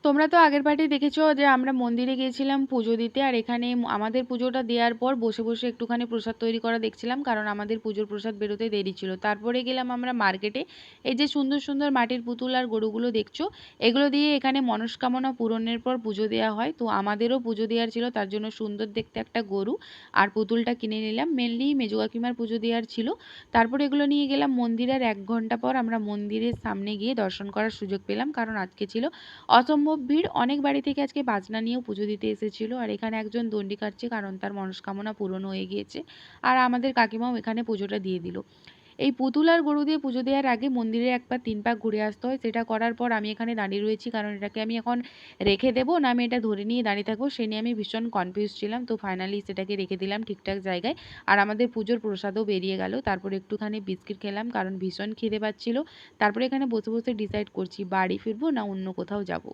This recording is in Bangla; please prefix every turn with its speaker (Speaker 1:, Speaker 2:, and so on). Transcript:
Speaker 1: তোমরা তো আগের পার্টি দেখেছো যে আমরা মন্দিরে গিয়েছিলাম পুজো দিতে, আর এখানে আমাদের পুজোটা দেওয়ার পর বসে বসে একটুখানি প্রসাদ তৈরি করা দেখছিলাম, কারণ আমাদের পুজোর প্রসাদ বেরোতে দেরি ছিল। তারপরে গেলাম আমরা মার্কেটে। এই যে সুন্দর সুন্দর মাটির পুতুল আর গরুগুলো দেখছো, এগুলো দিয়ে এখানে মনস্কামনা পূরণের পর পুজো দেওয়া হয়। তো আমাদেরও পুজো দেওয়ার ছিল, তার জন্য সুন্দর দেখতে একটা গরু আর পুতুলটা কিনে নিলাম। মেনলি মেজো কাকিমার পুজো দেওয়ার ছিল। তারপরে এগুলো নিয়ে গেলাম মন্দিরের। 1 ঘন্টা পর আমরা মন্দিরের সামনে গিয়ে দর্শন করার সুযোগ পেলাম, কারণ আজকে ছিল অসম্ভব ভিড়। অনেক বাড়ি থেকে আজকে বাজনা নিয়েও পুজো দিতে এসেছিল, আর এখানে একজন দণ্ডি কাটছে কারণ তার মনস্কামনা পূরণ হয়ে গিয়েছে। আর আমাদের কাকিমাও এখানে পুজোটা দিয়ে দিল। এই পুতুল আর গরু দিয়ে পুজো দেওয়ার আগে মন্দিরে একবার 3 পাক ঘুরে আসতে হয়। সেটা করার পর আমি এখানে দাঁড়িয়ে রয়েছি, কারণ এটাকে আমি এখন রেখে দেবো না আমি এটা ধরে নিয়ে দাঁড়িয়ে থাকবো সে নিয়ে আমি ভীষণ কনফিউজ ছিলাম। তো ফাইনালি সেটাকে রেখে দিলাম ঠিকঠাক জায়গায়। আর আমাদের পুজোর প্রসাদও বেরিয়ে গেল। তারপর একটুখানি বিস্কিট খেলাম কারণ ভীষণ খিদে পাচ্ছিল। তারপরে এখানে বসে বসে ডিসাইড করছি বাড়ি ফিরবো না অন্য কোথাও যাব।